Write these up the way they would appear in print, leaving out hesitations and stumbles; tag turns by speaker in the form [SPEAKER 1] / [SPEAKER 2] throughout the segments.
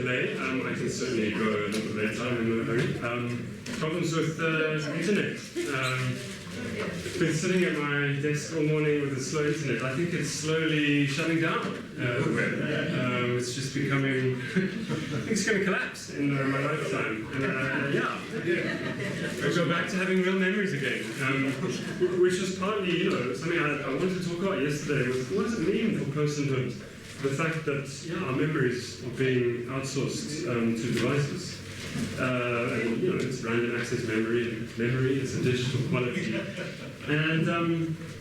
[SPEAKER 1] delay. I can certainly go a little later. I'm in a hurry. Problems with the internet. Been sitting at my desk all morning with a slow internet. I think it's slowly shutting down the web. It's just becoming, I think it's going to collapse in my lifetime. We'll go back to having real memories again, which was partly, something I wanted to talk about yesterday was what does it mean for personhood? The fact that, our memories are being outsourced to devices. And it's random access memory, and memory is a digital quality. And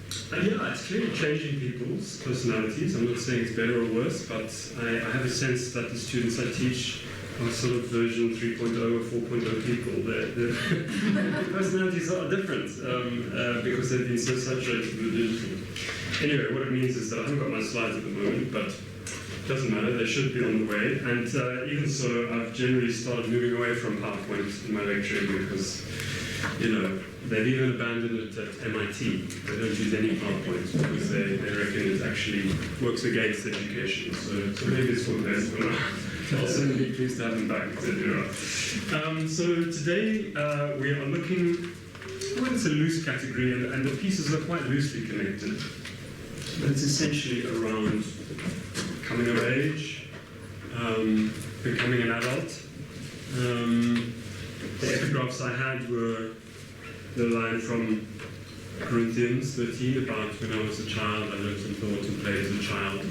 [SPEAKER 1] it's clearly changing people's personalities. I'm not saying it's better or worse, but I have a sense that the students I teach are sort of version 3.0 or 4.0 people. Their personalities are different because they've been so saturated with the digital. Anyway, what it means is that I haven't got my slides at the moment, but doesn't matter, they should be on the way. And even so, I've generally started moving away from PowerPoint in my lecturing because, they've even abandoned it at MIT. They don't use any PowerPoint because they reckon it actually works against education. So maybe it's for the best for now. I'll certainly be pleased to have them back, etc. So today we are looking, well, it's a loose category, and the pieces are quite loosely connected. But it's essentially around coming of age, becoming an adult. The epigraphs I had were the line from Corinthians 13 about when I was a child, I lived and thought and played as a child,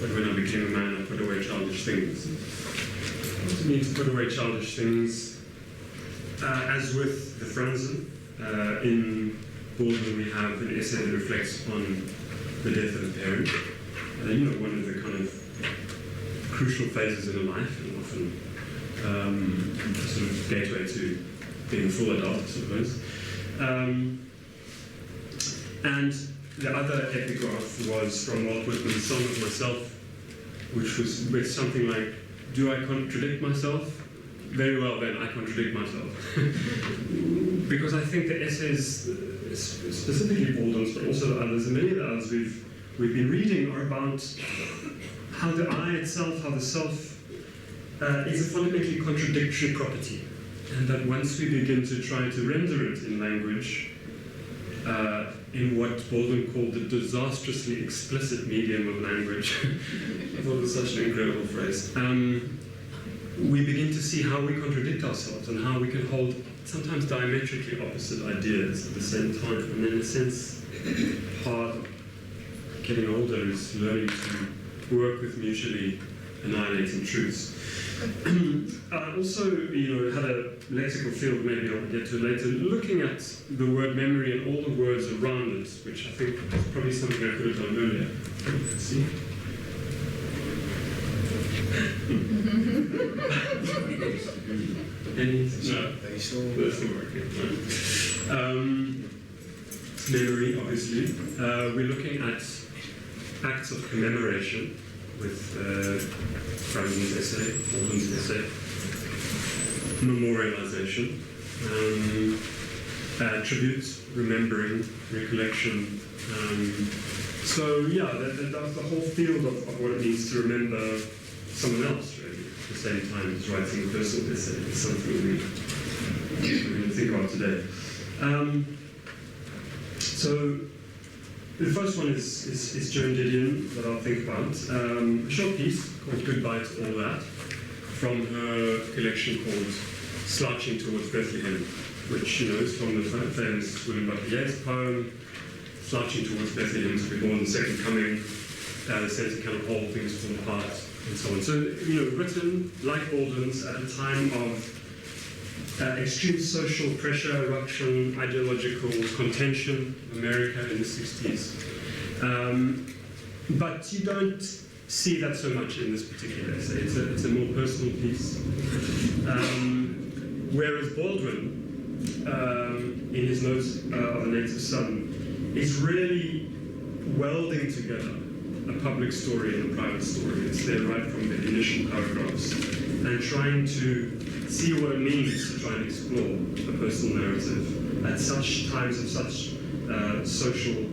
[SPEAKER 1] but when I became a man, I put away childish things. What does it mean to put away childish things? As with the Franzen, in Baldwin we have an essay that reflects on the death of a parent. One of the kind of crucial phases in a life, and often sort of gateway to being a full adult, I suppose. And the other epigraph was from Walt Whitman's Song of Myself, which was with something like, do I contradict myself? Very well then, I contradict myself. Because I think the essays, specifically Baldwin's, but also the others, and many of the others we've been reading are about how the I itself, how the self is a fundamentally contradictory property. And that once we begin to try to render it in language, in what Baldwin called the disastrously explicit medium of language, I thought it was such an incredible phrase, we begin to see how we contradict ourselves and how we can hold sometimes diametrically opposite ideas at the same time. And in a sense, part of getting older is learning to work with mutually annihilating truths. Also, had a lexical field, maybe I'll get to later, looking at the word memory and all the words around it, which I think is probably something I could have done earlier. Let's see. Any? No, that's not working. Memory, obviously. We're looking at acts of commemoration with Franzen's essay, Baldwin's essay, memorialization, tribute, remembering, recollection. The whole field of what it means to remember someone else, really, at the same time as writing a personal essay is something we're going to think about today. The first one is Joan Didion that I'll think about. A short piece called Goodbye to All That, from her collection called Slouching Towards Bethlehem, which is from the famous William Butler Yeats poem, Slouching Towards Bethlehem to be born the second coming, the sense of kind of all things fall apart, and so on. So, written like Baldwin's at a time of extreme social pressure, eruption, ideological contention in America in the 60s. But you don't see that so much in this particular essay. It's a more personal piece. Whereas Baldwin, in his Notes of a Native Son, is really welding together a public story and a private story. It's there right from the initial paragraphs, and trying to see what it means to try and explore a personal narrative at such times of such social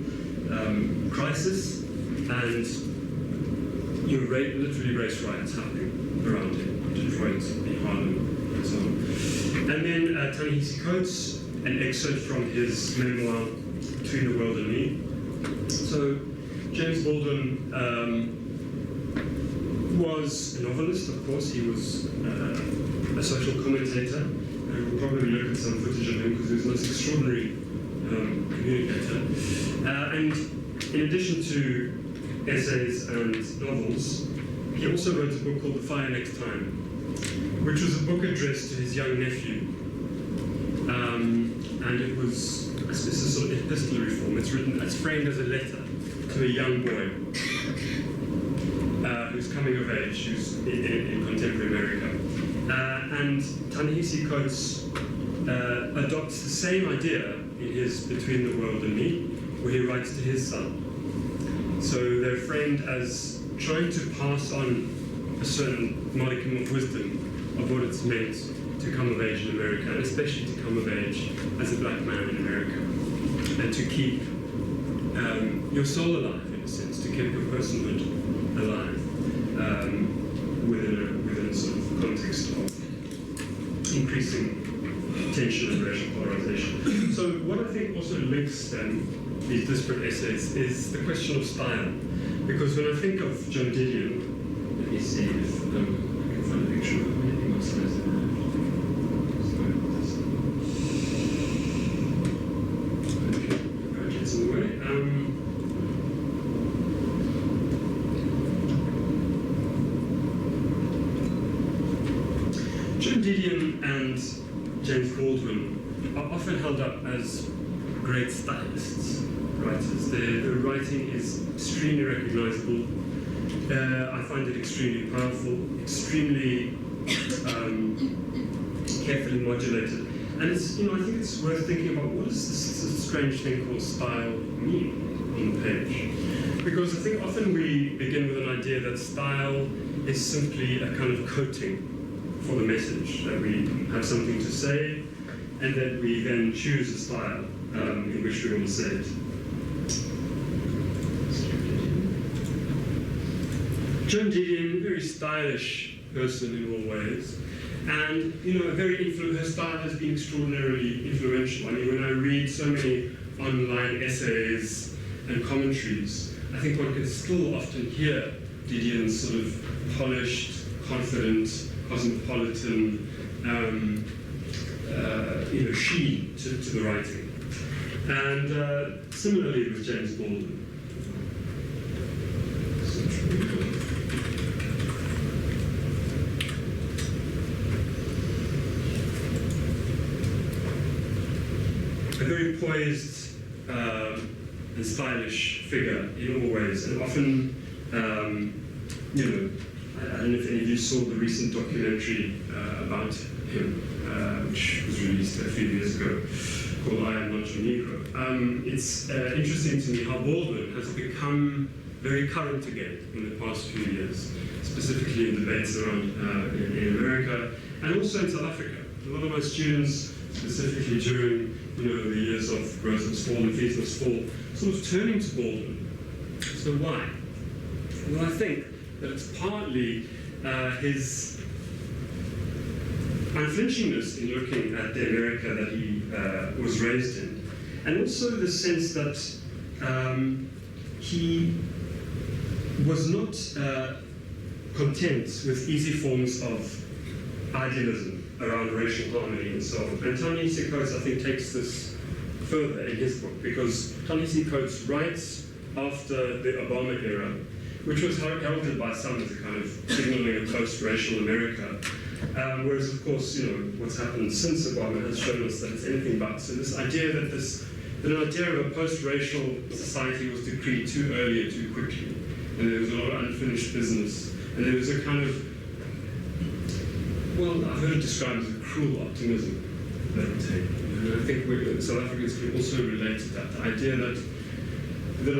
[SPEAKER 1] crisis and literally race riots happening around him. Detroit, Harlem, and so on. And then Ta-Nehisi Coates, an excerpt from his memoir, Between the World and Me. So James Baldwin was a novelist, of course. He was a social commentator. We'll probably look at some footage of him because he was the most extraordinary communicator. And in addition to essays and novels, he also wrote a book called The Fire Next Time, which was a book addressed to his young nephew. And it's a sort of epistolary form. It's framed as a letter to a young boy who's coming of age, who's in contemporary America. And Ta-Nehisi Coates adopts the same idea in his Between the World and Me, where he writes to his son. So they're framed as trying to pass on a certain modicum of wisdom of what it's meant to come of age in America, and especially to come of age as a black man in America, and to keep your soul alive, in a sense, to keep your personhood alive within a sort of context of increasing tension and racial polarization. So what I think also links these disparate essays is the question of style, because when I think of John Didion, let me see if I can find a picture of anything else that is in there. John Didion and James Baldwin are often held up as great stylists, writers. Their writing is extremely recognizable. I find it extremely powerful, extremely carefully modulated. And it's, I think it's worth thinking about what does this strange thing called style mean on the page? Because I think often we begin with an idea that style is simply a kind of coating for the message, that we have something to say, and that we then choose a style in which we want to say it. John Didion, very stylish person in all ways, and her style has been extraordinarily influential. I mean, when I read so many online essays and commentaries, I think one can still often hear Didion's sort of polished, confident, cosmopolitan sheen to the writing. And similarly with James Baldwin. A very poised and stylish figure in all ways, and often, I don't know if any of you saw the recent documentary about him, which was released a few years ago, called I Am Not Your Negro. It's interesting to me how Baldwin has become very current again in the past few years, specifically in debates around in America and also in South Africa. A lot of my students, specifically during the years of Rose's Fall and Feasler's Fall, sort of turning to Baldwin. So why? Well, I think that it's partly his unflinchingness in looking at the America that he was raised in, and also the sense that he was not content with easy forms of idealism around racial harmony and so on. And Ta-Nehisi Coates, I think, takes this further in his book, because Ta-Nehisi Coates writes after the Obama era, which was heralded by some as a kind of signaling a post-racial America. Whereas, of course, what's happened since Obama has shown us that it's anything but. So this idea that an idea of a post-racial society was decreed too early and too quickly, and there was a lot of unfinished business, and there was a kind of, well, I've heard it described as a cruel optimism that it take. And I think South Africans can also relate to that, the idea that the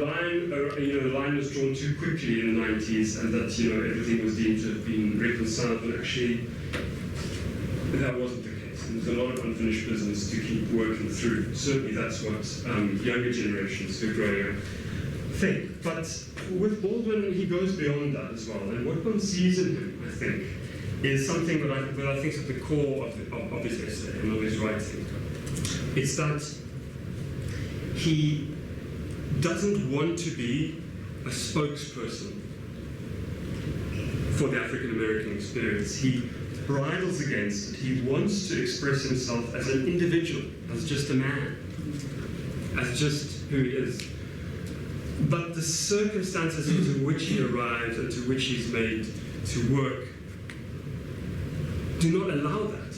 [SPEAKER 1] line was drawn too quickly in the 90s, and that everything was deemed to have been reconciled, but actually that wasn't the case. And there's a lot of unfinished business to keep working through. Certainly that's what younger generations who are growing up think. But with Baldwin, he goes beyond that as well. And what one sees in him, I think, is something that I think is at the core of his essay and of his writing. It's that he doesn't want to be a spokesperson for the African American experience. He bridles against it. He wants to express himself as an individual, as just a man, as just who he is. But the circumstances into which he arrives and to which he's made to work do not allow that.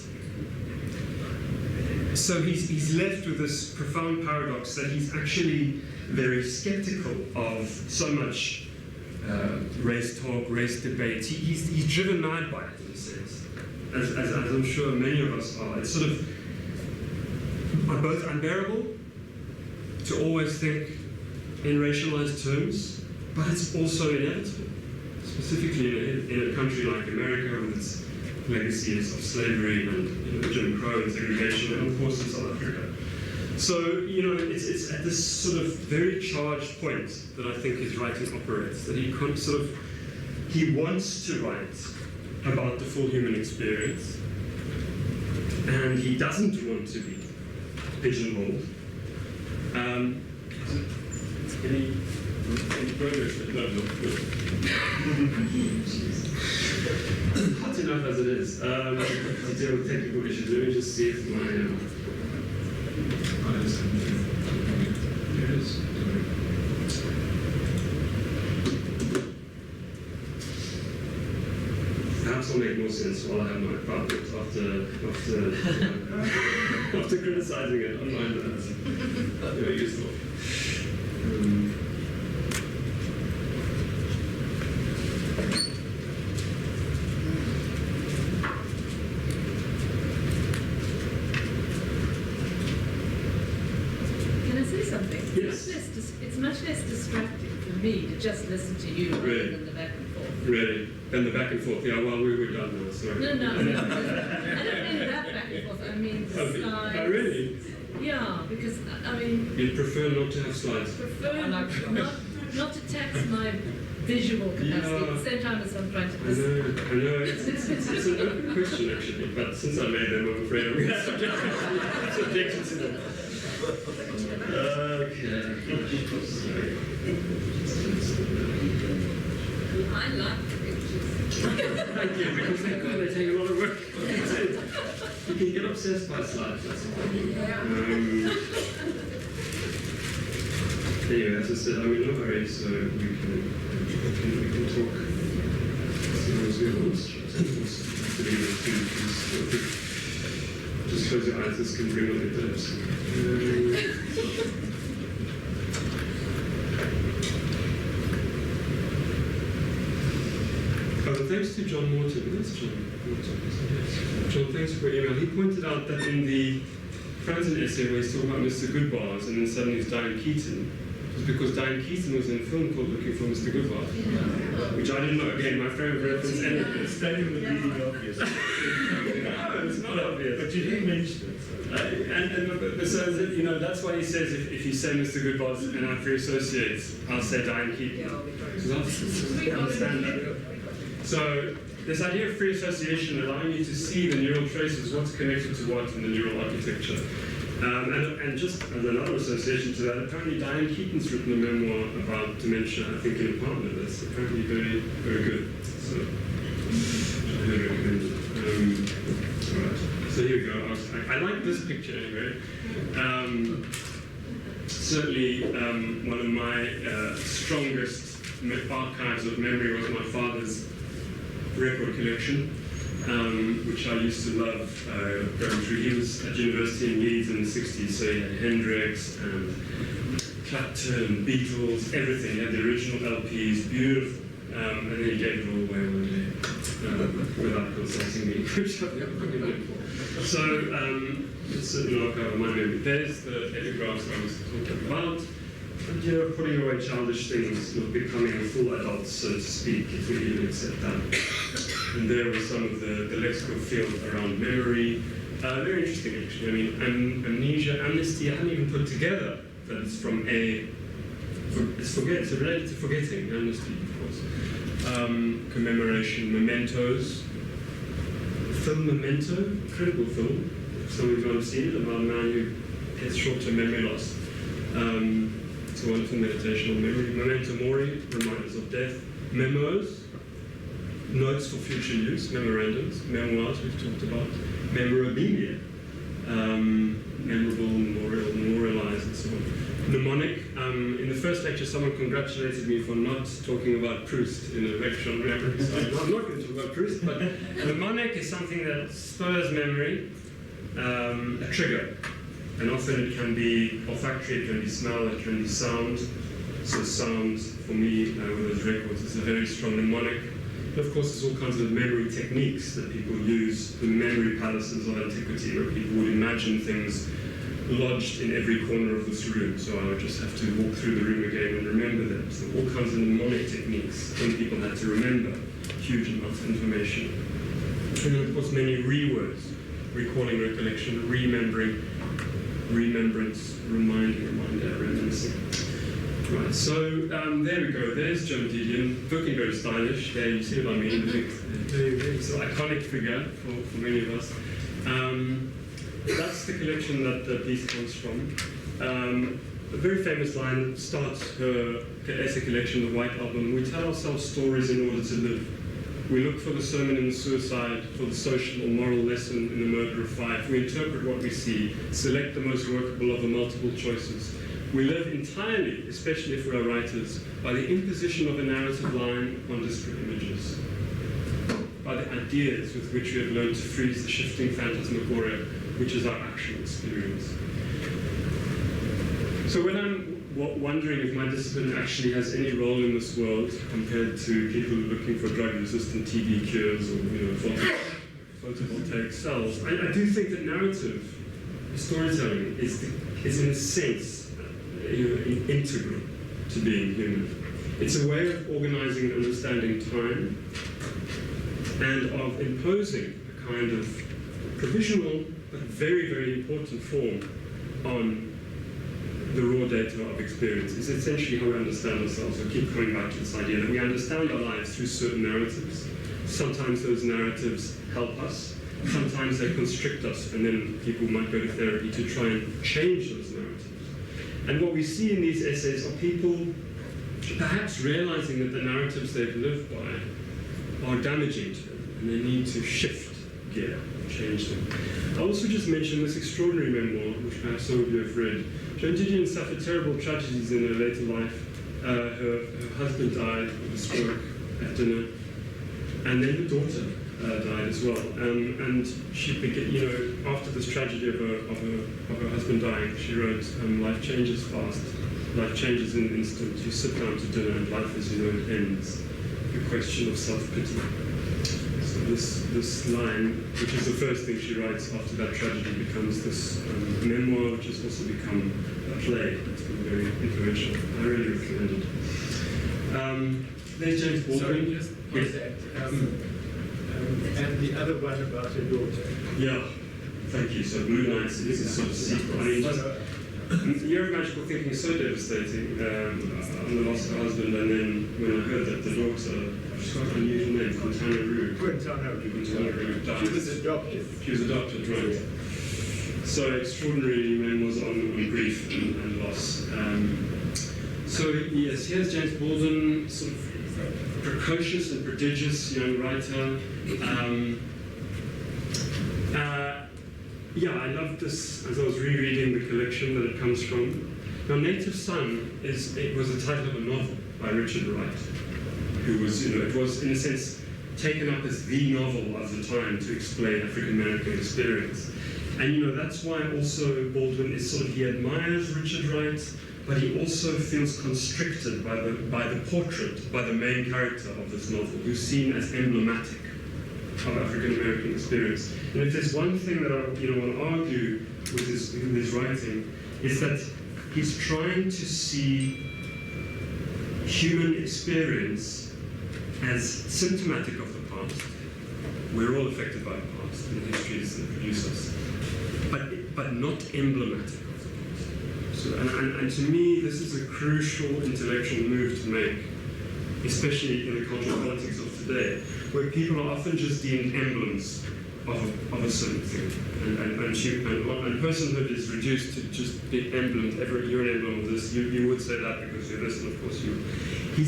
[SPEAKER 1] So he's left with this profound paradox that he's actually very skeptical of so much race talk, race debate. He's driven mad by it, in a sense, as I'm sure many of us are. It's sort of both unbearable to always think in racialized terms, but it's also inevitable, specifically in a country like America with its legacies of slavery and Jim Crow and segregation, and of course in South Africa. So, it's at this sort of very charged point that I think his writing operates, that he wants to write about the full human experience, and he doesn't want to be pigeonholed. Any progress? No. Hot enough as it is. To deal with technical issues, let me just see if my... Perhaps will make more sense while I have my apartment after criticizing it. I find that very useful.
[SPEAKER 2] It's much less distracting for me to just listen to you rather than the back and forth.
[SPEAKER 1] Really? Than the back and forth? Yeah, well, we're done now, sorry.
[SPEAKER 2] No. I don't mean that back and forth, I mean the slides.
[SPEAKER 1] Oh, really?
[SPEAKER 2] Yeah, because, I mean...
[SPEAKER 1] You'd prefer not to have slides?
[SPEAKER 2] Prefer not to tax my visual capacity at the same time as I'm trying to listen.
[SPEAKER 1] I know. It's an open question, actually, but since I made them, I'm afraid I'm going to subject to them. Okay.
[SPEAKER 2] I like the pictures.
[SPEAKER 1] Thank you, because they take a lot of work. You can get obsessed by slides, that's the problem. Anyway, as I said, I'm in no hurry, so we can talk as long as we want. Just close your eyes, this can bring on the lips. Thanks to John Morton. That's John Morton. John, thanks for your email. He pointed out that in the Franzen essay where he's talking about Mr. Goodbars and then suddenly it's Diane Keaton, it was because Diane Keaton was in a film called Looking for Mr. Goodbars, which I didn't know. Again, my frame of reference ended.
[SPEAKER 3] It's not even really obvious.
[SPEAKER 1] No, it's not obvious.
[SPEAKER 3] But you didn't mention it.
[SPEAKER 1] So that's why he says if you say Mr. Goodbars and I free associate, I'll say Diane Keaton. Understand that. So this idea of free association allowing you to see the neural traces, what's connected to what in the neural architecture. And just as another association to that, apparently Diane Keaton's written a memoir about dementia, I think in a partner that's apparently very, very good. So I highly recommend it. Alright, so here we go. I like this picture anyway. Certainly one of my strongest archives of memory was my father's record collection, which I used to love going through. He was at university in Leeds in the 60s, so he had Hendrix and Clapton, Beatles, everything. He had the original LPs, beautiful, and then he gave it all away one day without consulting me, which I've never been in for. So it's an archive of my memory. There's the epigraphs I was talking about. And putting away childish things, becoming a full adult, so to speak, if we even accept that. And there was some of the lexical field around memory. Very interesting, actually. I mean, amnesia, amnesty, I haven't even put together that it's from it's related to forgetting, amnesty, of course. Commemoration, mementos, film Memento, incredible film. Some of you have seen it, about a man who gets short-term memory loss. It's a wonderful meditation on memory. Memento Mori, reminders of death. Memos, notes for future use, memorandums, memoirs we've talked about. Memorabilia, memorable, memorialized, and so on. Mnemonic. In the first lecture, someone congratulated me for not talking about Proust in a lecture on memory. So I'm not going to talk about Proust, but mnemonic is something that spurs memory, a trigger. And often it can be olfactory, it can be smell, it can be sound. So sound, for me, with those records, is a very strong mnemonic. And of course, there's all kinds of memory techniques that people use, the memory palaces of antiquity, where people would imagine things lodged in every corner of this room. So I would just have to walk through the room again and remember them. So all kinds of mnemonic techniques, when people had to remember huge amounts of information. And then, of course, many rewords, recalling, recollection, remembering, remembrance, reminding, reminder, reminiscing. Right, so there we go. There's Joan Didion, looking very stylish. There, you see what I mean? Very sort of iconic figure for many of us. That's the collection that these comes from. A very famous line starts her essay collection, The White Album. We tell ourselves stories in order to live. We look for the sermon in the suicide, for the social or moral lesson in the murder of five. We interpret what we see, select the most workable of the multiple choices. We live entirely, especially if we are writers, by the imposition of a narrative line on disparate images, by the ideas with which we have learned to freeze the shifting phantasmagoria, which is our actual experience. So when I'm wondering if my discipline actually has any role in this world compared to people looking for drug-resistant TB cures or photovoltaic cells, I do think that narrative storytelling is in a sense integral to being human. It's a way of organizing and understanding time and of imposing a kind of provisional but very, very important form on the raw data of experience. It's essentially how we understand ourselves. We keep coming back to this idea that we understand our lives through certain narratives. Sometimes those narratives help us, sometimes they constrict us, and then people might go to therapy to try and change those narratives. And what we see in these essays are people perhaps realizing that the narratives they've lived by are damaging to them, and they need to shift gear, change them. I'll also just mention this extraordinary memoir, which perhaps some of you have read. Joan Didion suffered terrible tragedies in her later life. Her husband died of a stroke at dinner, and then her daughter died as well. And she began, after this tragedy of her husband dying, she wrote, "Life changes fast. Life changes in an instant. You sit down to dinner, and life as you know it ends. The question of self-pity." So this line, which is the first thing she writes after that tragedy, becomes this memoir, which has also become a play. It's been very influential. I really recommend it. There's James Baldwin.
[SPEAKER 3] Sorry, just yes. And the other one about your daughter.
[SPEAKER 1] Yeah, thank you. So Blue Nights is a sort of sequel. I mean, the Year of Magical Thinking is so devastating on the loss of her husband, and then when I heard that the daughter, she's got an unusual name, Quintana Roo.
[SPEAKER 3] Quintana Roo died. She was adopted.
[SPEAKER 1] She was adopted, right. So extraordinary memoirs on grief and loss. So yes, here's James Baldwin, sort of precocious and prodigious young writer. Yeah, I loved this as I was rereading the collection that it comes from. Now, Native Son was the title of a novel by Richard Wright, who was, it was in a sense taken up as the novel of the time to explain African American experience. And that's why also Baldwin is sort of, he admires Richard Wright, but he also feels constricted by the portrait, by the main character of this novel, who's seen as emblematic of African American experience. And if there's one thing that I want to argue with his writing, is that he's trying to see human experience as symptomatic of the past. We're all affected by the past and the histories that produce us, but not emblematic of the past. So, and to me, this is a crucial intellectual move to make, especially in the cultural politics of today, where people are often just deemed emblems of a certain thing. And personhood is reduced to just the emblem. You're an emblem of this. You would say that because you're this, and of course you. He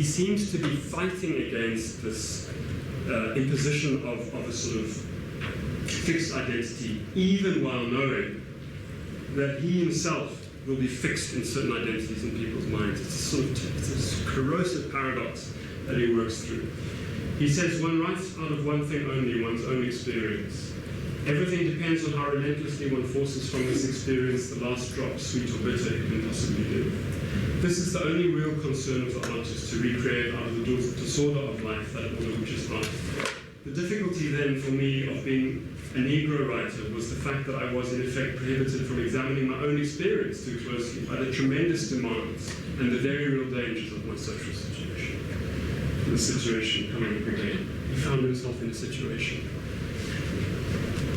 [SPEAKER 1] seems to be fighting against this imposition of a sort of fixed identity, even while knowing that he himself will be fixed in certain identities in people's minds. It's a corrosive paradox that he works through. He says, one writes out of one thing only, one's own experience. Everything depends on how relentlessly one forces from this experience the last drop, sweet or bitter, it can possibly live. This is the only real concern of the artist, to recreate out of the disorder of life that order which is art. The difficulty then for me of being a Negro writer was the fact that I was in effect prohibited from examining my own experience too closely by the tremendous demands and the very real dangers of my social situation. The situation coming up again. He found himself in a situation.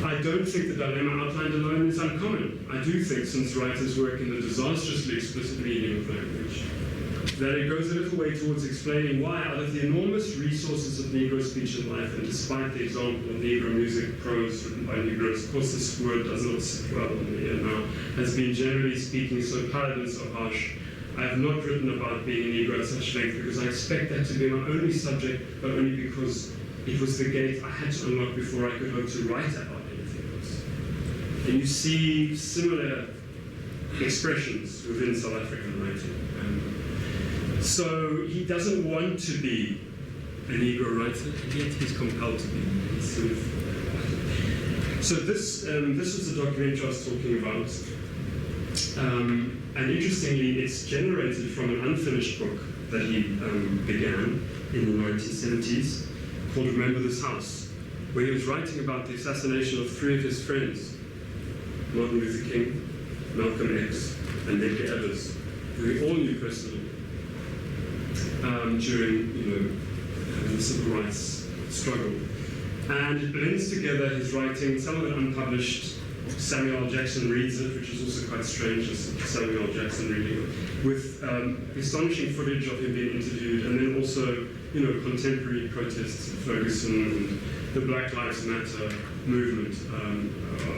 [SPEAKER 1] I don't think the dilemma outlined alone is uncommon. I do think, since writers work in the disastrously explicit meaning of language, that it goes a little way towards explaining why, out of the enormous resources of Negro speech and life, and despite the example of Negro music, prose written by Negroes, of course this word does not sit well in the ear now, has been generally speaking so pallid and so harsh. I have not written about being a Negro at such length because I expect that to be my only subject, but only because it was the gate I had to unlock before I could hope to write about anything else. And you see similar expressions within South African writing. So he doesn't want to be a Negro writer, and yet he's compelled to be. So this was the documentary I was talking about. And interestingly, it's generated from an unfinished book that he began in the 1970s called Remember This House, where he was writing about the assassination of three of his friends, Martin Luther King, Malcolm X, and Medgar Evers, who we all knew personally during the civil rights struggle. And it blends together his writing, some of it unpublished. Samuel L. Jackson reads it, which is also quite strange, as Samuel L. Jackson reading it, with astonishing footage of him being interviewed, and then also, contemporary protests in Ferguson and the Black Lives Matter movement,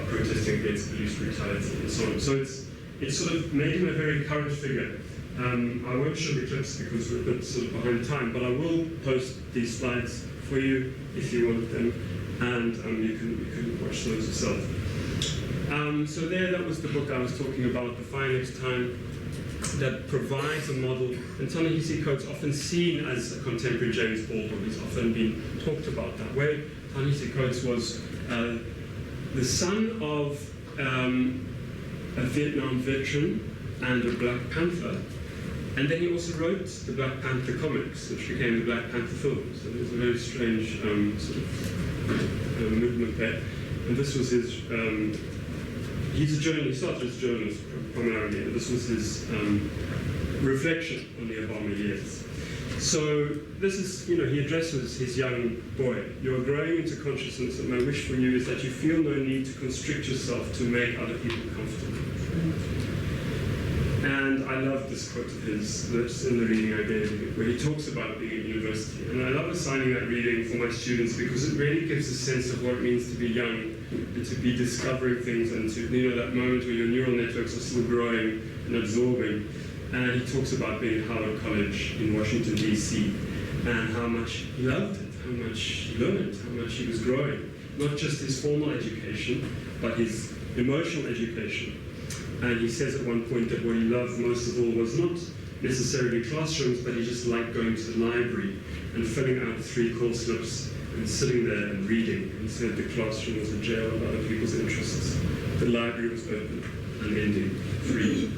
[SPEAKER 1] protesting against police brutality and so on. So it's sort of made him a very current figure. I won't show the clips because we're a bit sort of behind time, but I will post these slides for you if you want them, and you can watch those yourself. So that was the book I was talking about, The Fire Next Time, that provides a model. And Ta-Nehisi Coates often seen as a contemporary James Baldwin. He's often been talked about that way. Ta-Nehisi Coates was the son of a Vietnam veteran and a Black Panther. And then he also wrote the Black Panther comics, which became the Black Panther films. And it was a very strange sort of movement there. And this was his... he's a journalist, he started as a journalist primarily, and this was his reflection on the Obama years. So this is, he addresses his young boy. You're growing into consciousness, and my wish for you is that you feel no need to constrict yourself to make other people comfortable. And I love this quote of his, that's in the reading I gave you, where he talks about being at university. And I love assigning that reading for my students because it really gives a sense of what it means to be young and to be discovering things, and to, that moment where your neural networks are still growing and absorbing. And he talks about being at Howard College in Washington, D.C., and how much he loved it, how much he learned, how much he was growing. Not just his formal education, but his emotional education. And he says at one point that what he loved most of all was not necessarily classrooms, but he just liked going to the library and filling out 3 call slips and sitting there and reading. And he said the classroom was a jail of other people's interests. The library was open, unending, free.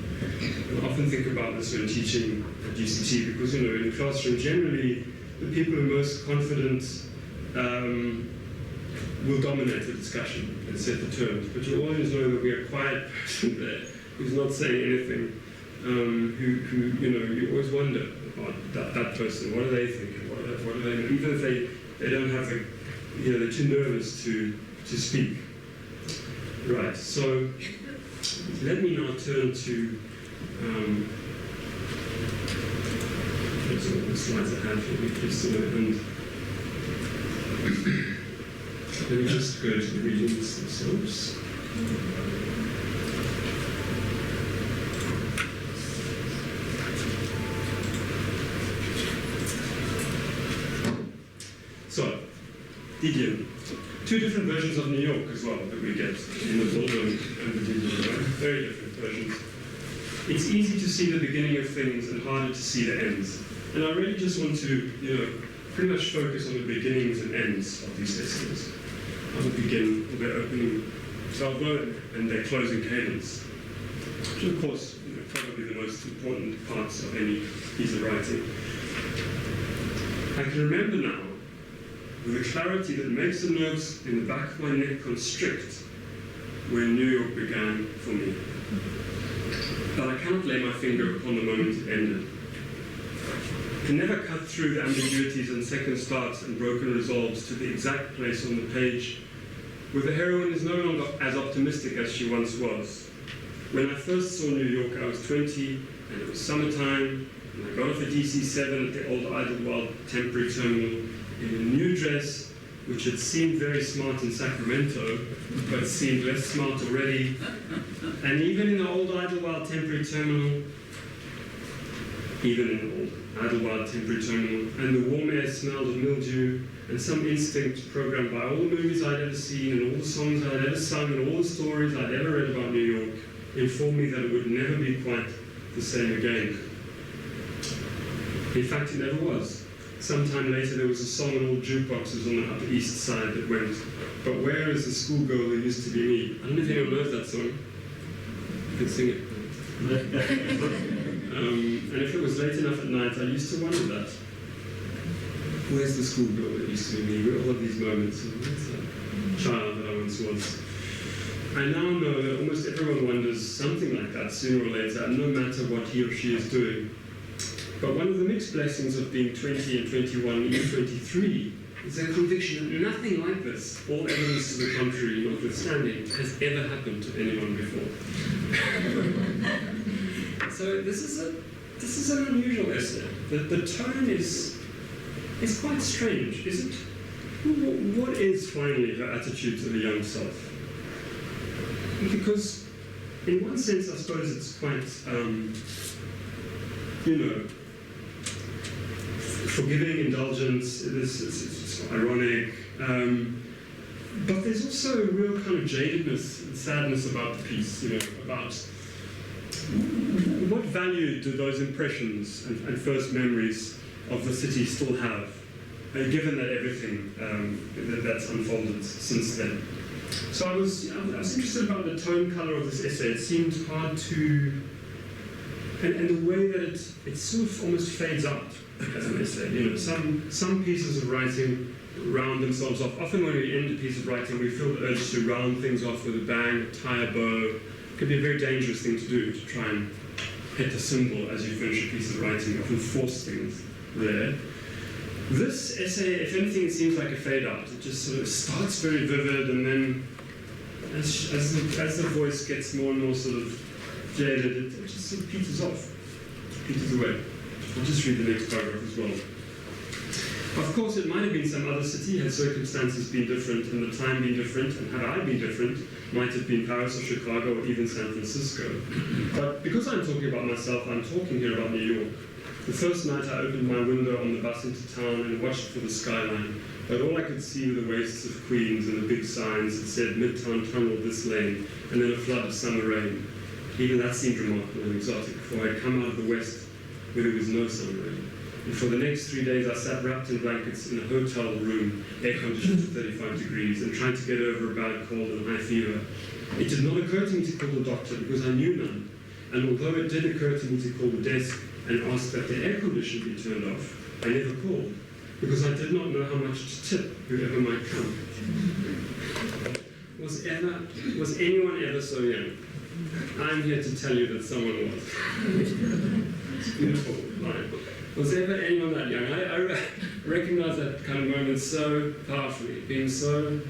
[SPEAKER 1] And I often think about this when teaching at UCT, because in the classroom generally the people who are most confident will dominate the discussion and set the terms, but you always know that we're a quiet person there who's not saying anything, who you always wonder about that person. What are they thinking? What are they, even if they don't have the, they're too nervous to speak. Right, so let me now turn to the slides I have for you just to end. Let me just go to the readings themselves. So, Didion. Two different versions of New York as well that we get in the Baldwin and the Didion. Very different versions. It's easy to see the beginning of things and harder to see the ends. And I really just want to, pretty much focus on the beginnings and ends of these essays. I will begin with their opening salvo and their closing cadence, which of course, probably the most important parts of any piece of writing. I can remember now, with a clarity that makes the nerves in the back of my neck constrict, when New York began for me. But I cannot lay my finger upon the moment it ended. I can never cut through the ambiguities and second starts and broken resolves to the exact place on the page where the heroine is no longer as optimistic as she once was. When I first saw New York, I was 20, and it was summertime, and I got off at DC7 at the old Idlewild temporary terminal in a new dress, which had seemed very smart in Sacramento, but seemed less smart already. And even in the old Idlewild temporary terminal, and the warm air smelled of mildew, and some instinct programmed by all the movies I'd ever seen, and all the songs I'd ever sung, and all the stories I'd ever read about New York, informed me that it would never be quite the same again. In fact, it never was. Sometime later, there was a song on old jukeboxes on the Upper East Side that went, "But where is the schoolgirl who used to be me?" I don't know if anyone knows that song. You can sing it. And if it was late enough at night, I used to wonder that. Where's the schoolgirl that used to be me? Where are all of these moments? Where's that child that I once was? I now know that almost everyone wonders something like that sooner or later, no matter what he or she is doing. But one of the mixed blessings of being 20 and 21, even 23, is a conviction that nothing like this, all evidence to the contrary notwithstanding, has ever happened to anyone before. So this is an unusual essay. The tone is quite strange, is it? What is finally her attitude to the young self? Because in one sense, I suppose it's quite, forgiving, indulgent, it's ironic, but there's also a real kind of jadedness and sadness about the piece, about what value do those impressions and first memories of the city still have, given that everything that's unfolded since then. So I was interested about the tone color of this essay. It seemed hard to, and the way that it sort of almost fades out as an essay. Some pieces of writing round themselves off. Often when we end a piece of writing, we feel the urge to round things off with a bang, tie a bow. It could be a very dangerous thing to do, to try and hit a symbol as you finish a piece of writing, often force things there. This essay, if anything, it seems like a fade out. It just sort of starts very vivid, and then as the voice gets more and more sort of jaded, it just sort of peters off, peters away. I'll just read the next paragraph as well. Of course, it might have been some other city had circumstances been different and the time been different, and had I been different, might have been Paris or Chicago or even San Francisco. But because I'm talking about myself, I'm talking here about New York. The first night I opened my window on the bus into town and watched for the skyline, but all I could see were the wastes of Queens and the big signs that said Midtown Tunnel this lane, and then a flood of summer rain. Even that seemed remarkable and exotic, for I had come out of the West where there was no summer rain. And for the next 3 days I sat wrapped in blankets in a hotel room, air-conditioned to 35 degrees, and trying to get over a bad cold and high fever. It did not occur to me to call the doctor because I knew none, and although it did occur to me to call the desk and ask that the air condition be turned off, I never called, because I did not know how much to tip whoever might come. Was anyone ever so young? I'm here to tell you that someone was. It's beautiful line. Was ever anyone that young? I recognize that kind of moment so powerfully, being so,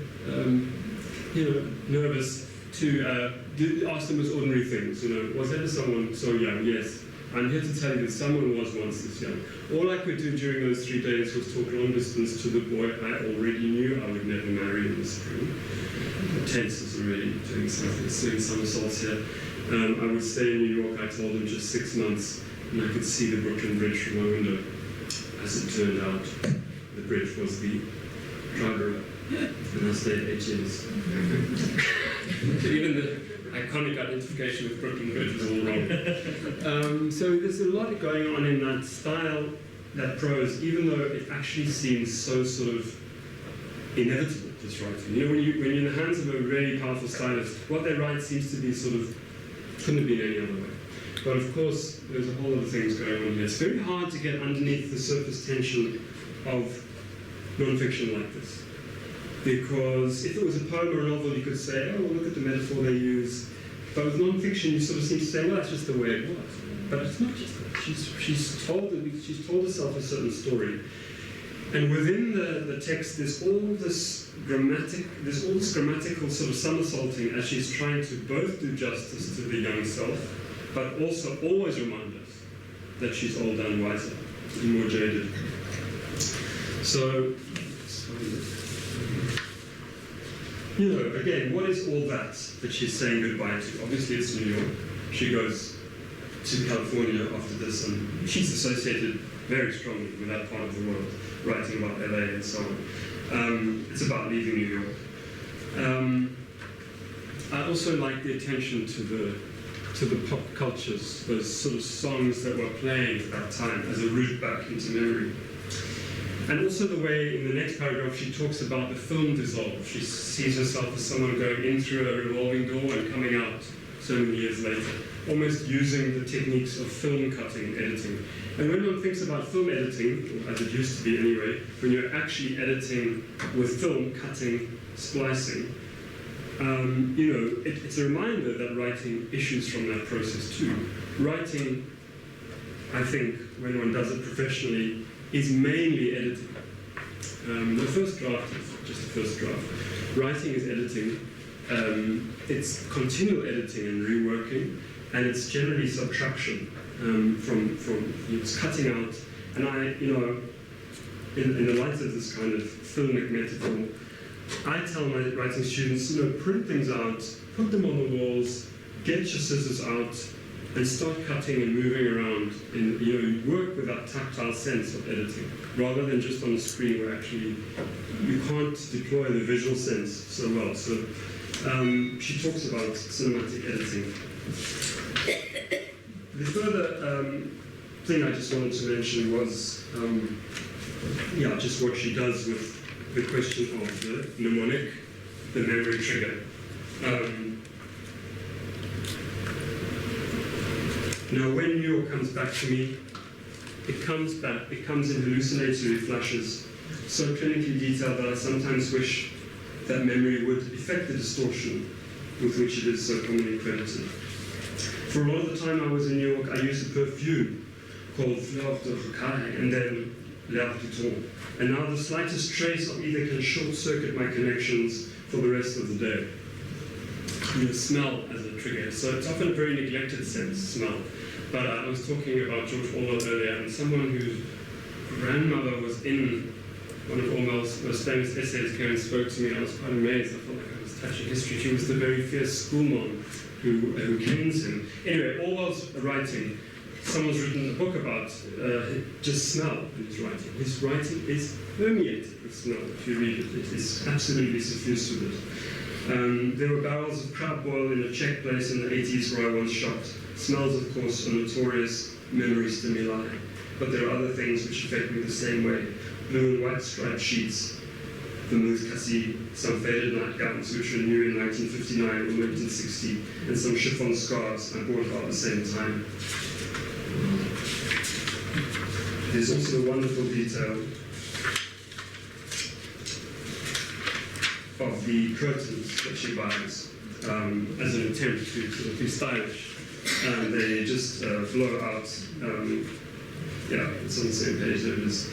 [SPEAKER 1] nervous to ask them as ordinary things. Was ever someone so young? Yes. I'm here to tell you that someone was once this young. All I could do during those 3 days was talk long distance to the boy I already knew I would never marry in the spring. The tense is already doing somersaults here. I would stay in New York, I told him, just 6 months, and I could see the Brooklyn Bridge from my window. As it turned out, the bridge was the driver, and I stayed 8 years. Even the iconic identification with Brooklyn Bridge was all wrong. So there's a lot going on in that style, that prose, even though it actually seems so sort of inevitable, this writing. You know, when you're in the hands of a really powerful stylist, what they write seems to be sort of, couldn't have been any other way. But of course, there's a whole lot of things going on here. It's very hard to get underneath the surface tension of non-fiction like this. Because if it was a poem or a novel, you could say, oh, look at the metaphor they use. But with non-fiction, you sort of seem to say, well, that's just the way it was. But it's not just that. She's told herself a certain story. And within the text, there's all this grammatical sort of somersaulting as she's trying to both do justice to the young self, but also always remind us that she's older and wiser and more jaded. So, you know, again, what is all that she's saying goodbye to? Obviously it's New York. She goes to California after this, and she's associated very strongly with that part of the world, writing about LA and so on. It's about leaving New York. I also like the attention to the pop cultures, those sort of songs that were playing at that time as a route back into memory. And also the way in the next paragraph she talks about the film dissolve. She sees herself as someone going in through a revolving door and coming out so many years later, almost using the techniques of film cutting and editing. And when one thinks about film editing, or as it used to be anyway, when you're actually editing with film, cutting, splicing, you know, it's a reminder that writing issues from that process too. Writing, I think, when one does it professionally, is mainly editing. The first draft is just the first draft. Writing is editing. It's continual editing and reworking, and it's generally subtraction from it's cutting out. And I, you know, in the light of this kind of filmic metaphor, I tell my writing students, you know, print things out, put them on the walls, get your scissors out, and start cutting and moving around. And you know, work with that tactile sense of editing, rather than just on the screen where actually you can't deploy the visual sense so well. So she talks about cinematic editing. The further thing I just wanted to mention was, just what she does with the question of the mnemonic, the memory trigger. Now, when New York comes back to me, it comes in hallucinatory flashes, so clinically detailed that I sometimes wish that memory would effect the distortion with which it is so commonly credited. For a lot of the time I was in New York, I used a perfume called Fleur de Rocaille and then L'Herbe du Temps. And now the slightest trace of either can short-circuit my connections for the rest of the day. You know, smell as a trigger. So it's often a very neglected sense, smell. But I was talking about George Orwell earlier, and someone whose grandmother was in one of Orwell's most famous essays came and spoke to me, and I was quite amazed. I felt like I was touching history. She was the very fierce schoolmom who canes him. Anyway, Orwell's writing, someone's written a book about just smell in his writing. His writing is permeated with smell, if you read it. It is absolutely suffused with it. There were barrels of crab boil in a Czech place in the 80s where I once shopped. Smells, of course, are notorious memory stimuli, but there are other things which affect me the same way. Blue and white striped sheets, vermouth cassis, some faded nightgowns which were new in 1959 or 1960, and some chiffon scarves I bought about the same time. There's also the wonderful detail of the curtains that she buys as an attempt to sort of be stylish. And they just blow out. It's on the same page, there it is.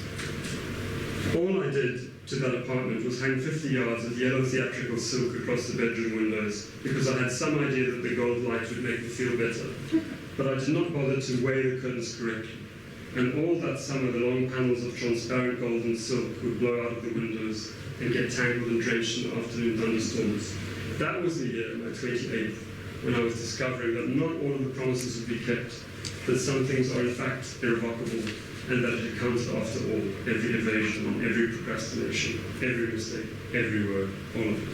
[SPEAKER 1] All I did to that apartment was hang 50 yards of yellow theatrical silk across the bedroom windows because I had some idea that the gold light would make me feel better. but I did not bother to weigh the curtains correctly. And all that summer, the long panels of transparent golden silk would blow out of the windows and get tangled and drenched in the afternoon thunderstorms. That was the year, my 28th, when I was discovering that not all of the promises would be kept, that some things are in fact irrevocable, and that it counts after all, every evasion, every procrastination, every mistake, every word, all of it.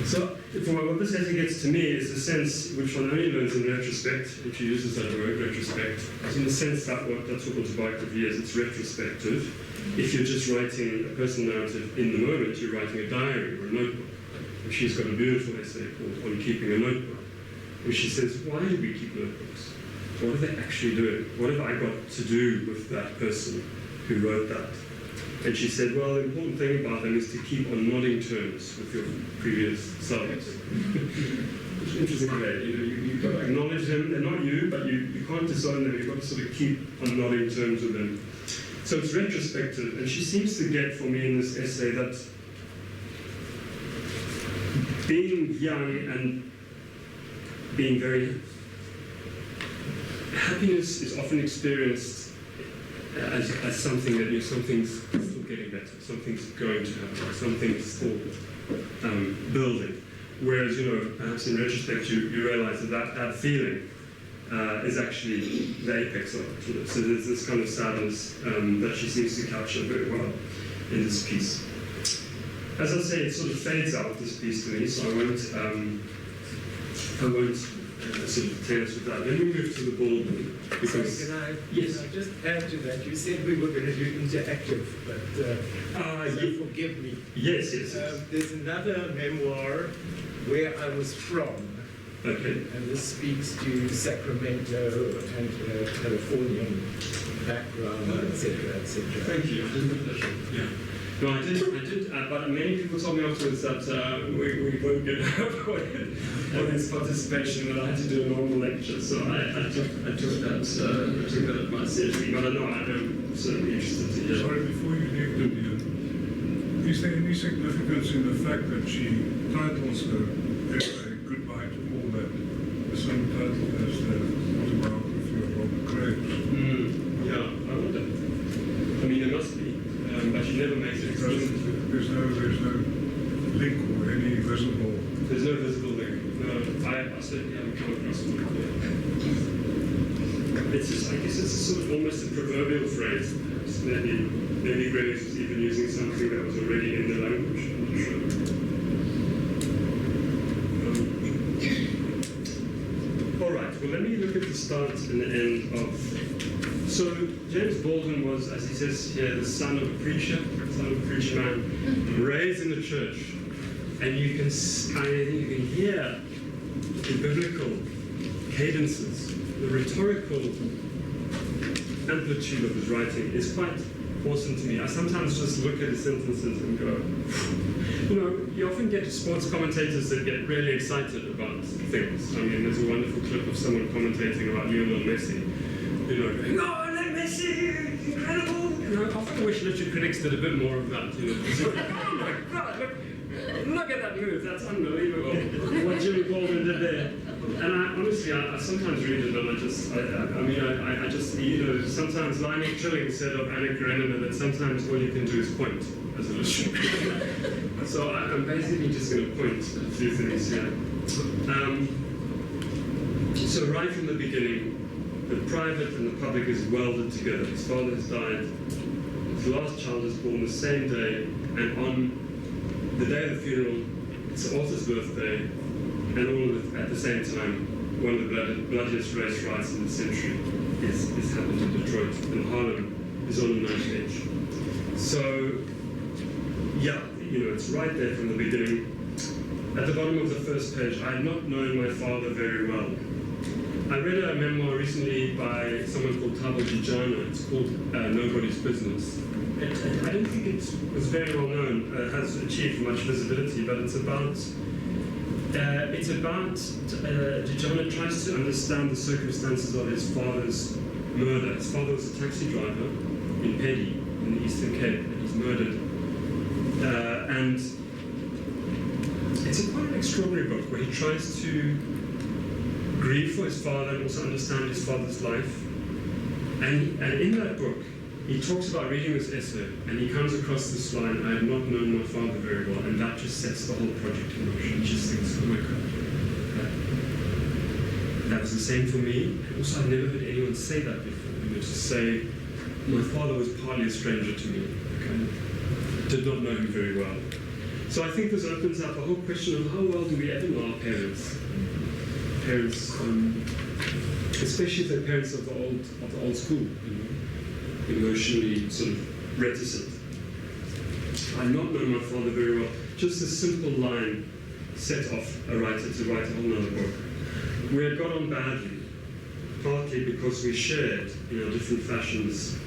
[SPEAKER 1] So, what this essay gets to me is the sense, which one only learns in retrospect, if you use that word, retrospect, is in the sense that that's what autobiography is, it's retrospective. If you're just writing a personal narrative in the moment, you're writing a diary or a notebook. And she's got a beautiful essay called On Keeping a Notebook, where she says, why do we keep notebooks? What are they actually doing? What have I got to do with that person who wrote that? And she said, well, the important thing about them is to keep on nodding terms with your previous selves. Which is interesting way. You've got to acknowledge them. They're not you, but you can't disown them. You've got to sort of keep on nodding terms with them. So it's retrospective. And she seems to get for me in this essay that being young and being very... happiness is often experienced as something that something's still getting better, something's going to happen, something's still building. Whereas, perhaps in retrospect, you realize that feeling is actually the apex of it. So there's this kind of sadness that she seems to capture very well in this piece. As I say, it sort of fades out, this piece to me, so I won't sort of tense with that. Then we move to the Baldwin. Because,
[SPEAKER 3] Sorry,
[SPEAKER 1] yes.
[SPEAKER 3] can I just add to that? You said we were going to do interactive, but so forgive me.
[SPEAKER 1] Yes.
[SPEAKER 3] There's another memoir, Where I Was From.
[SPEAKER 1] Okay.
[SPEAKER 3] And this speaks to Sacramento and Californian background, etc., etc.
[SPEAKER 1] Thank you. Yeah. No, I did, but many people told me afterwards that we won't get all this participation, and I had to do a normal lecture, so I took that advice seriously. But I'm certainly interested to hear.
[SPEAKER 4] Sorry, before you leave, Lydia, is there any significance in the fact that she titles her essay Goodbye to All That, the same title as the autobiography of Robert Graves?
[SPEAKER 1] Yeah, I wonder. I mean, there must be. But she never makes it explicit.
[SPEAKER 4] There's no link or any visible...
[SPEAKER 1] There's no visible link. No, I certainly haven't come across one. It's just, I guess it's sort of almost a proverbial phrase. Maybe Graves was even using something that was already in the language. I'm not sure. All right, well, let me look at the start and the end of... So James Baldwin was, as he says here, the son of a preacher man, raised in the church, and you can hear the biblical cadences, the rhetorical amplitude of his writing is quite awesome to me. I sometimes just look at his sentences and go, you often get sports commentators that get really excited about things. I mean, there's a wonderful clip of someone commentating about Lionel Messi. Going, no, let Messi, incredible! I often wish literary critics did a bit more of that. Oh my God, look at that move, that's unbelievable. What Jimmy Baldwin did there. And honestly, I sometimes read it and I just, sometimes Lionel Trilling said of Anna Karenina that sometimes all you can do is point as a literary critic. So I'm basically just going to point a few things here. So right from the beginning, the private and the public is welded together. His father has died. His last child is born the same day, and on the day of the funeral, it's the author's birthday, and all of it at the same time. One of the bloodiest race riots in the century is happened in Detroit, and Harlem is on the knife edge. So, yeah, it's right there from the beginning. At the bottom of the first page, I had not known my father very well. I read a memoir recently by someone called Tabo Dijana. It's called Nobody's Business. I don't think it was very well known, has achieved much visibility, but it's about Dijana tries to understand the circumstances of his father's murder. His father was a taxi driver in Pedi, in the Eastern Cape, and he's murdered. And it's quite an extraordinary book where he tries to grieve for his father and also understand his father's life. And in that book, he talks about reading this essay, and he comes across this line, "I have not known my father very well," and that just sets the whole project in motion. He just thinks, oh my God, that was the same for me. And also, I've never heard anyone say that before. You know, to say, my father was partly a stranger to me. Okay? Did not know him very well. So I think this opens up a whole question of how well do we ever know our parents? Parents, especially if they're parents of the old school, you know, emotionally sort of reticent. I've not known my father very well. Just a simple line set off a writer to write a whole other book. We had got on badly, partly because we shared, in our different fashions,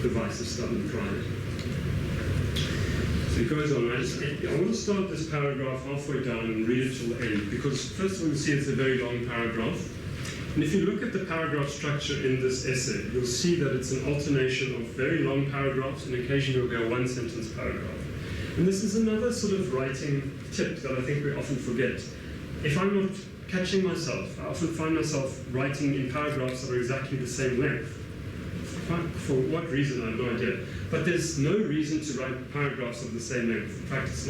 [SPEAKER 1] the vice of stubborn pride. So it goes on. I want to start this paragraph halfway down and read it till the end, because first of all, you see it's a very long paragraph. And if you look at the paragraph structure in this essay, you'll see that it's an alternation of very long paragraphs, and occasionally you'll go one-sentence paragraph. And this is another sort of writing tip that I think we often forget. If I'm not catching myself, I often find myself writing in paragraphs that are exactly the same length. For what reason, I have no idea. But there's no reason to write paragraphs of the same length. In fact, it's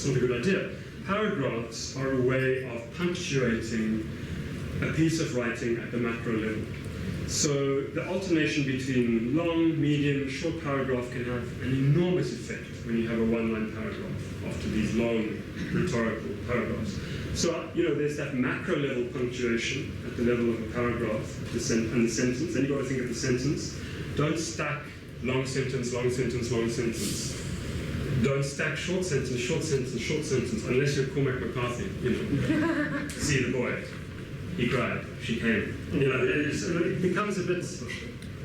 [SPEAKER 1] not a good idea. Paragraphs are a way of punctuating a piece of writing at the macro level. So the alternation between long, medium, short paragraph can have an enormous effect when you have a one-line paragraph after these long rhetorical paragraphs. So, you know, there's that macro level punctuation at the level of a paragraph and the sentence. Then you've got to think of the sentence. Don't stack long sentence, long sentence, long sentence. Don't stack short sentence, short sentence, short sentence, unless you're Cormac McCarthy, you know. See the boy. He cried, she came. You know, it becomes a bit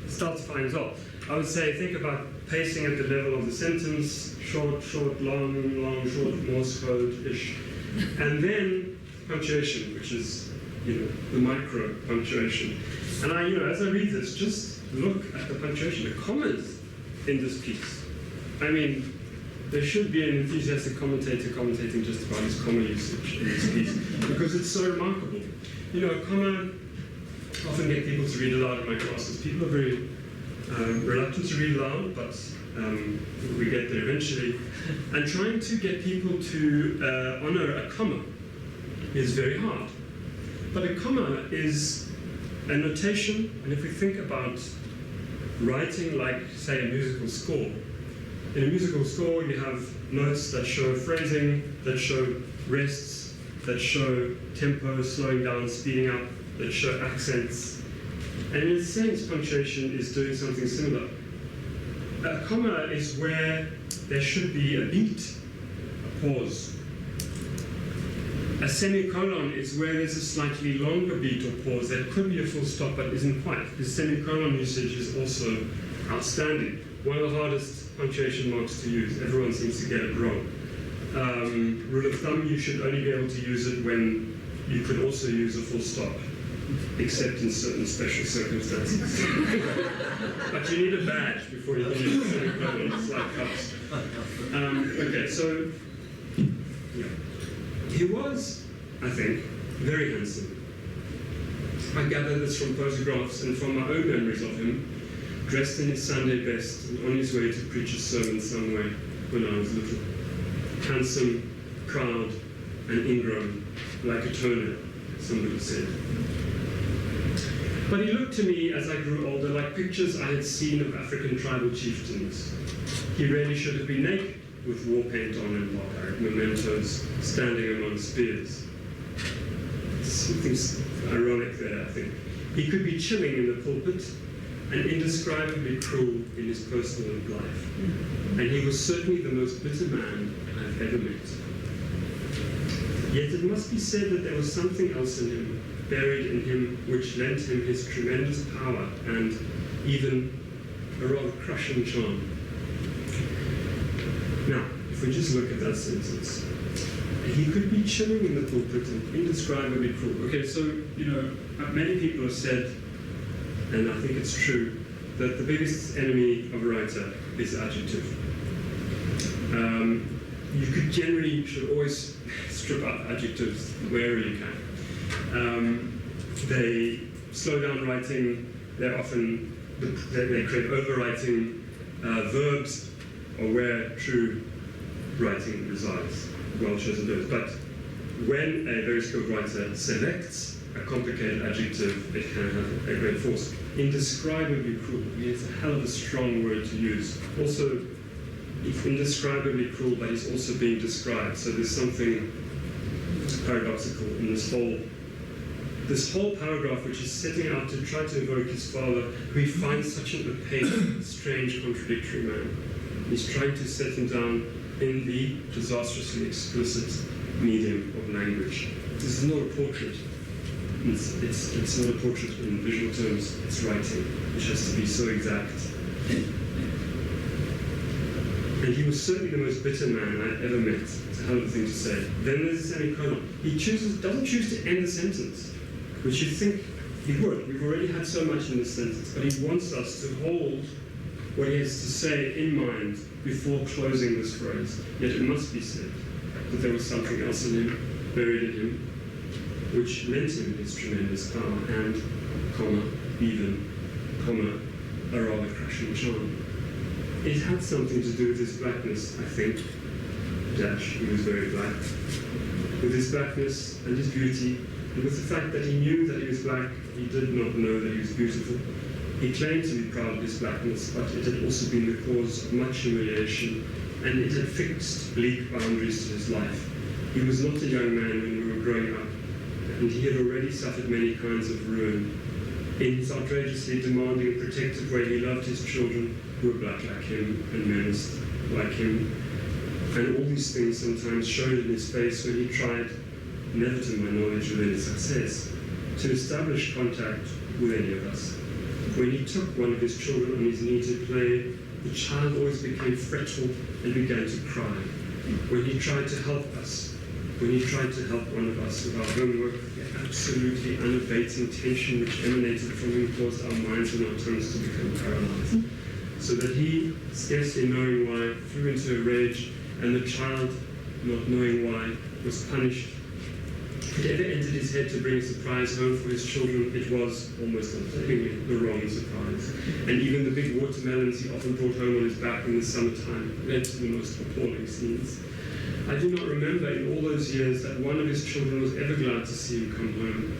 [SPEAKER 1] stultifying as well. I would say think about pacing at the level of the sentence, short, short, long, long, short, Morse code-ish. And then punctuation, which is, you know, the micro punctuation. And I, you know, as I read this, just look at the punctuation, the commas in this piece. I mean, there should be an enthusiastic commentator commentating just about his comma usage in this piece, because it's so remarkable. You know, a comma, I often get people to read aloud in my classes. People are very reluctant to read aloud, but we get there eventually. And trying to get people to honor a comma is very hard. But a comma is a notation, and if we think about writing like, say, a musical score, in a musical score you have notes that show phrasing, that show rests, that show tempo, slowing down, speeding up, that show accents. And in a sense, punctuation is doing something similar. A comma is where there should be a beat, a pause. A semicolon is where there's a slightly longer beat or pause. That could be a full stop, but isn't quite. The semicolon usage is also outstanding. One of the hardest punctuation marks to use. Everyone seems to get it wrong. Rule of thumb, you should only be able to use it when you could also use a full stop, except in certain special circumstances. But you need a badge before you can use a semicolon. It's like cups. Okay, so yeah. He was, I think, very handsome. I gather this from photographs and from my own memories of him, dressed in his Sunday best and on his way to preach a sermon somewhere when I was little. Handsome, proud, and ingrown, like a toenail, somebody said. But he looked to me, as I grew older, like pictures I had seen of African tribal chieftains. He really should have been naked, with war paint on and barbaric mementos, standing among spears. Something ironic there, I think. He could be chilling in the pulpit, and indescribably cruel in his personal life. And he was certainly the most bitter man I've ever met. Yet it must be said that there was something else in him, buried in him, which lent him his tremendous power and even a rather crushing charm. Now, if we just look at that sentence, he could be chilling in the pulpit and indescribably cruel. Okay, so, you know, many people have said, and I think it's true, that the biggest enemy of a writer is adjective. You should always strip out adjectives wherever you can. They slow down writing. They create overwriting. Verbs are where true writing resides. Well chosen verbs. But when a very skilled writer selects a complicated adjective, it can have a great force. Indescribably cruel. I mean, it's a hell of a strong word to use. Also, it's indescribably cruel, but he's also being described. So there's something paradoxical in this whole paragraph, which is setting out to try to evoke his father, who he finds such an opaque, strange, contradictory man. He's trying to set him down in the disastrously explicit medium of language. This is not a portrait. It's not a portrait in visual terms, it's writing, which has to be so exact. And he was certainly the most bitter man I've ever met. It's a hell of a thing to say. Then there's a semicolon. He doesn't choose to end the sentence, which you think he would. We've already had so much in this sentence, but he wants us to hold what he has to say in mind before closing this phrase. Yet it must be said that there was something else in him, buried in him, which lent him his tremendous power and, even, a rather crushing charm. It had something to do with his blackness, I think. He was very black. With his blackness and his beauty, and with the fact that he knew that he was black, he did not know that he was beautiful. He claimed to be proud of his blackness, but it had also been the cause of much humiliation, and it had fixed bleak boundaries to his life. He was not a young man when we were growing up, and he had already suffered many kinds of ruin. In his outrageously demanding and protective way, he loved his children, who were black like him and menaced like him. And all these things sometimes showed in his face when he tried, never to my knowledge with any success, to establish contact with any of us. When he took one of his children on his knee to play, the child always became fretful and began to cry. When he tried to help us, when he tried to help one of us with our homework, the absolutely unabating tension which emanated from him caused our minds and our tongues to become paralyzed. So that he, scarcely knowing why, flew into a rage, and the child, not knowing why, was punished. If it ever entered his head to bring a surprise home for his children, it was, almost unfailingly, the wrong surprise. And even the big watermelons he often brought home on his back in the summertime led to the most appalling scenes. I do not remember in all those years that one of his children was ever glad to see him come home.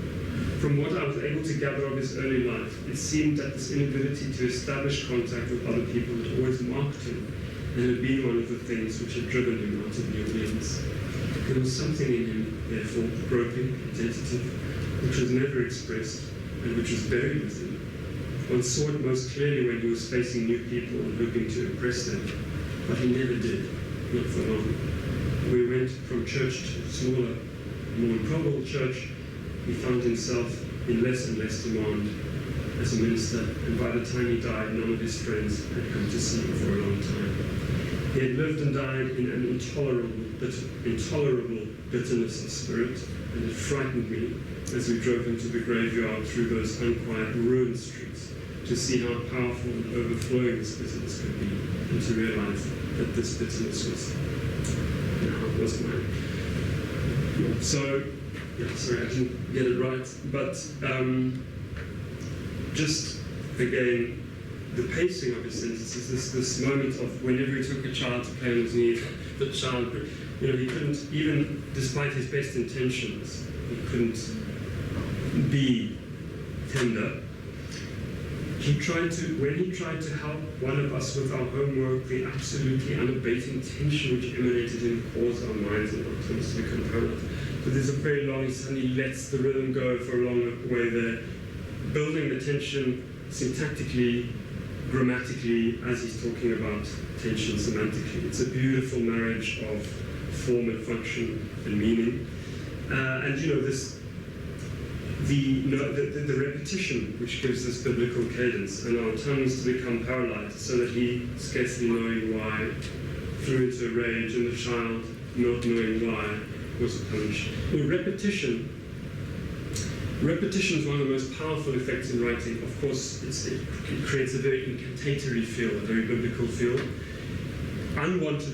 [SPEAKER 1] From what I was able to gather of his early life, it seemed that this inability to establish contact with other people had always marked him, and had been one of the things which had driven him out of New Orleans. There was something in him, therefore, groping, tentative, which was never expressed, and which was buried within. One saw it most clearly when he was facing new people and hoping to impress them, but he never did, not for long. We went from church to smaller, more improbable church. He found himself in less and less demand as a minister, and by the time he died, none of his friends had come to see him for a long time. He had lived and died in an intolerable bitterness of spirit, and it frightened me as we drove into the graveyard through those unquiet ruined streets to see how powerful and overflowing this bitterness could be, and to realize that this bitterness was mine. So, sorry, I didn't get it right, but just again, the pacing of his sentences, this moment of whenever he took a child to play on his knee, the child, he couldn't, even despite his best intentions, he couldn't be tender. When he tried to help one of us with our homework, the absolutely unabating tension which emanated him caused our minds and our tongues to become paralyzed. But there's a very long, he suddenly lets the rhythm go for a long way there, building the tension syntactically, grammatically, as he's talking about tension semantically. It's a beautiful marriage of form and function and meaning. The repetition which gives this biblical cadence, and our tongues to become paralyzed, so that he, scarcely knowing why, flew into a rage, and the child, not knowing why, was punished. Repetition is one of the most powerful effects in writing. Of course, it creates a very incantatory feel, a very biblical feel. Unwanted